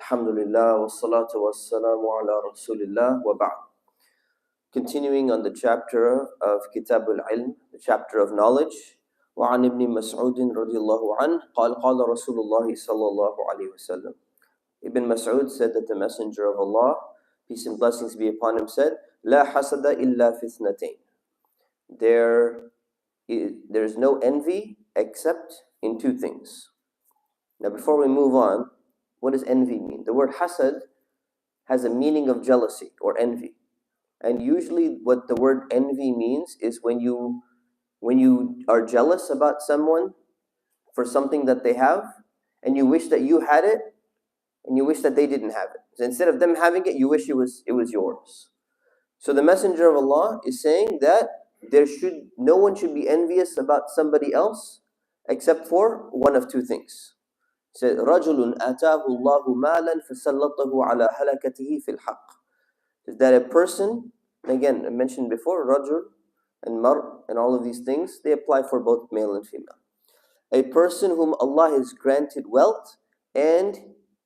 Alhamdulillah, wassalatu wassalamu ala rasulillah wa ba'd. Continuing on the chapter of Kitab al-Ilm, the chapter of knowledge. وعن ابن مسعود رضي الله عنه قال قال رسول الله صلى الله عليه وسلم. Ibn Mas'ud said that the Messenger of Allah, peace and blessings be upon him, said, لا حسد إلا في اثنتين. There is no envy except in two things. Now before we move on, what does envy mean? The word hasad has a meaning of jealousy or envy. And usually what the word envy means is when you are jealous about someone for something that they have, and you wish that you had it, and you wish that they didn't have it. So instead of them having it, you wish it was yours. So the Messenger of Allah is saying that no one should be envious about somebody else except for one of two things. He said, رَجُلٌ أَتَاهُ اللَّهُ مَالًا فَسَلَّطَهُ عَلَى هَلَكَتِهِ فِي الْحَقِّ. That a person, again I mentioned before, rajul and mar and all of these things, they apply for both male and female. A person whom Allah has granted wealth and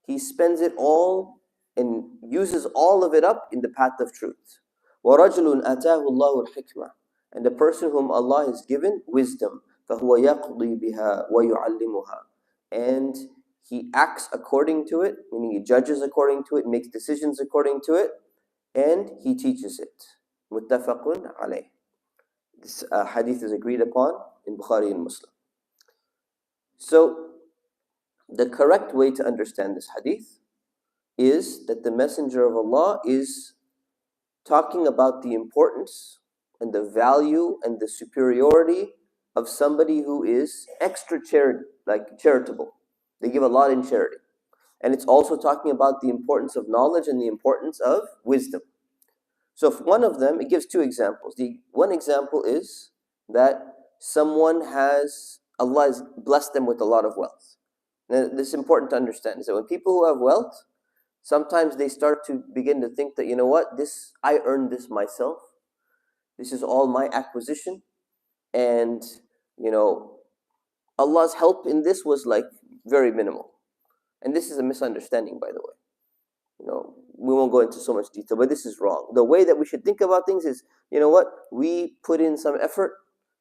he spends it all and uses all of it up in the path of truth. وَرَجُلٌ أَتَاهُ اللَّهُ الْحِكْمَةِ. And the person whom Allah has given wisdom, فَهُوَ يَقْضِي بِهَا وَيُعَلِّمُهَا. And he acts according to it, meaning he judges according to it, makes decisions according to it, and he teaches it. Muttafaqun alayh. This hadith is agreed upon in Bukhari and Muslim. So, the correct way to understand this hadith is that the Messenger of Allah is talking about the importance and the value and the superiority of somebody who is extra charitable. They give a lot in charity. And it's also talking about the importance of knowledge and the importance of wisdom. So if one of them, it gives two examples. The one example is that Allah has blessed them with a lot of wealth. Now, this is important to understand, is that when people who have wealth, sometimes they start to begin to think that, I earned this myself. This is all my acquisition. And, Allah's help in this was very minimal. And this is a misunderstanding, by the way. We won't go into so much detail, but this is wrong. The way that we should think about things is, we put in some effort.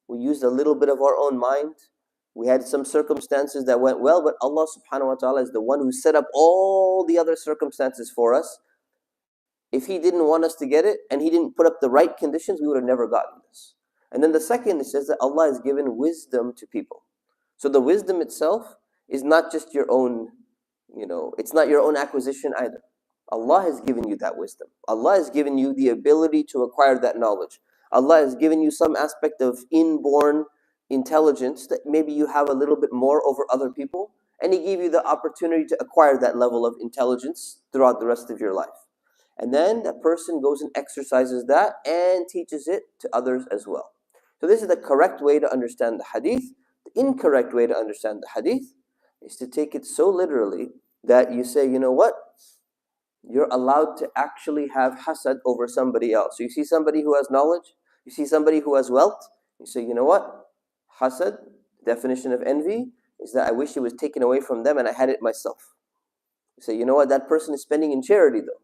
We used a little bit of our own mind. We had some circumstances that went well, but Allah subhanahu wa ta'ala is the one who set up all the other circumstances for us. If He didn't want us to get it, and He didn't put up the right conditions, we would have never gotten this. And then the second, it says that Allah has given wisdom to people. So the wisdom itself is not just your own, it's not your own acquisition either. Allah has given you that wisdom. Allah has given you the ability to acquire that knowledge. Allah has given you some aspect of inborn intelligence that maybe you have a little bit more over other people, and He gave you the opportunity to acquire that level of intelligence throughout the rest of your life. And then that person goes and exercises that and teaches it to others as well. So this is the correct way to understand the hadith. The incorrect way to understand the hadith is to take it so literally that you say, you're allowed to actually have hasad over somebody else. So you see somebody who has knowledge, you see somebody who has wealth, you say, hasad, definition of envy, is that I wish it was taken away from them and I had it myself. You say, that person is spending in charity though.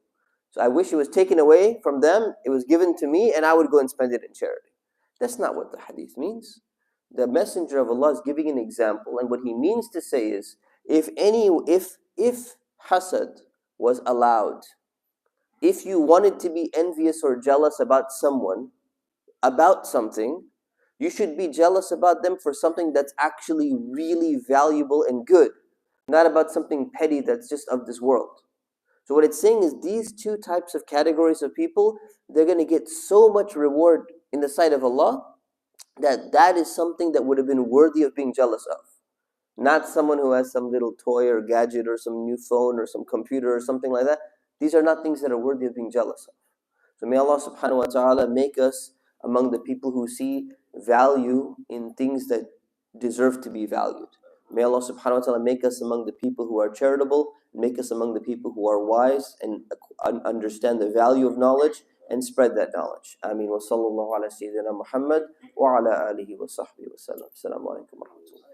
So I wish it was taken away from them, it was given to me, and I would go and spend it in charity. That's not what the hadith means. The Messenger of Allah is giving an example, and what he means to say is, if hasad was allowed, if you wanted to be envious or jealous about someone, about something, you should be jealous about them for something that's actually really valuable and good, not about something petty that's just of this world. So what it's saying is these two types of categories of people, they're going to get so much reward in the sight of Allah that is something that would have been worthy of being jealous of. Not someone who has some little toy or gadget or some new phone or some computer or something like that. These are not things that are worthy of being jealous of. So may Allah subhanahu wa ta'ala make us among the people who see value in things that deserve to be valued. May Allah subhanahu wa ta'ala make us among the people who are charitable, make us among the people who are wise and understand the value of knowledge and spread that knowledge. Ameen. Wa sallallahu ala sayyidina Muhammad wa ala alihi wa sahbihi wa sallam. Assalamu alaikum wa rahmatullah.